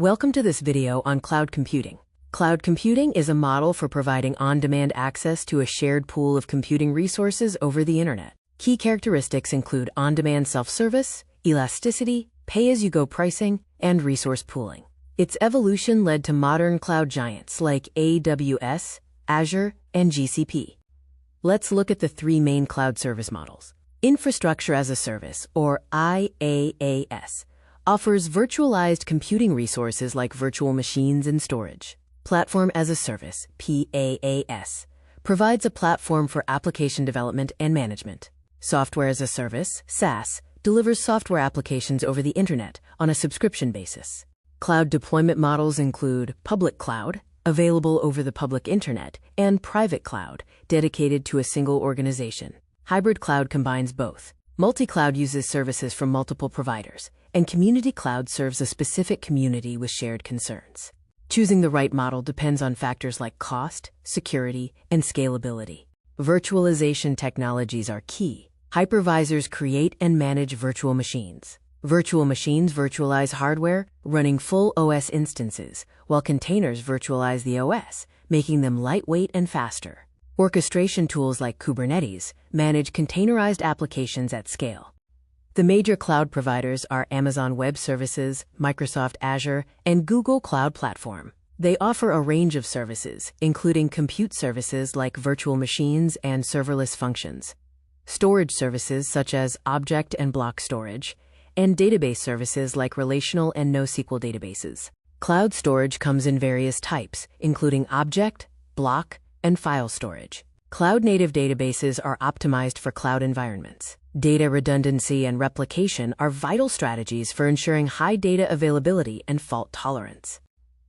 Welcome to this video on cloud computing. Cloud computing is a model for providing on-demand access to a shared pool of computing resources over the internet. Key characteristics include on-demand self-service, elasticity, pay-as-you-go pricing, and resource pooling. Its evolution led to modern cloud giants like AWS, Azure, and GCP. Let's look at the three main cloud service models. Infrastructure as a Service, or IaaS, offers virtualized computing resources like virtual machines and storage. Platform as a Service, PaaS, provides a platform for application development and management. Software as a Service, SaaS, delivers software applications over the internet on a subscription basis. Cloud deployment models include public cloud, available over the public internet, and private cloud, dedicated to a single organization. Hybrid cloud combines both. Multi-cloud uses services from multiple providers, and community cloud serves a specific community with shared concerns. Choosing the right model depends on factors like cost, security, and scalability. Virtualization technologies are key. Hypervisors create and manage virtual machines. Virtual machines virtualize hardware, running full OS instances, while containers virtualize the OS, making them lightweight and faster. Orchestration tools like Kubernetes manage containerized applications at scale. The major cloud providers are Amazon Web Services, Microsoft Azure, and Google Cloud Platform. They offer a range of services, including compute services like virtual machines and serverless functions, storage services such as object and block storage, and database services like relational and NoSQL databases. Cloud storage comes in various types, including object, block, and file storage. Cloud-native databases are optimized for cloud environments. Data redundancy and replication are vital strategies for ensuring high data availability and fault tolerance.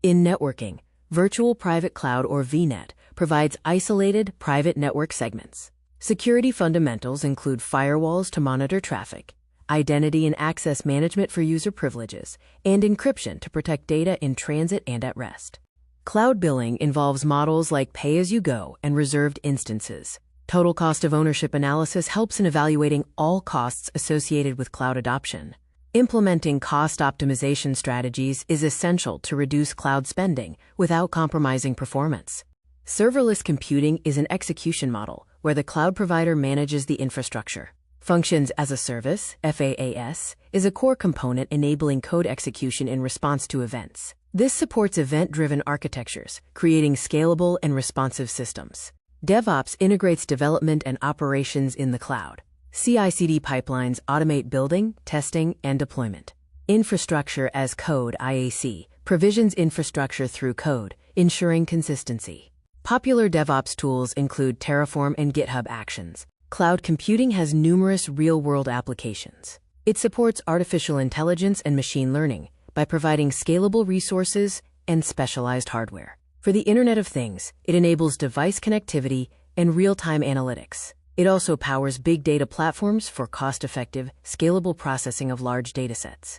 In networking, Virtual Private Cloud or VNet provides isolated private network segments. Security fundamentals include firewalls to monitor traffic, identity and access management for user privileges, and encryption to protect data in transit and at rest. Cloud billing involves models like pay-as-you-go and reserved instances. Total cost of ownership analysis helps in evaluating all costs associated with cloud adoption. Implementing cost optimization strategies is essential to reduce cloud spending without compromising performance. Serverless computing is an execution model where the cloud provider manages the infrastructure. Functions as a Service, FaaS, is a core component enabling code execution in response to events. This supports event-driven architectures, creating scalable and responsive systems. DevOps integrates development and operations in the cloud. CI/CD pipelines automate building, testing, and deployment. Infrastructure as Code, IaaC, provisions infrastructure through code, ensuring consistency. Popular DevOps tools include Terraform and GitHub Actions. Cloud computing has numerous real-world applications. It supports artificial intelligence and machine learning by providing scalable resources and specialized hardware. For the Internet of Things, it enables device connectivity and real-time analytics. It also powers big data platforms for cost-effective, scalable processing of large datasets.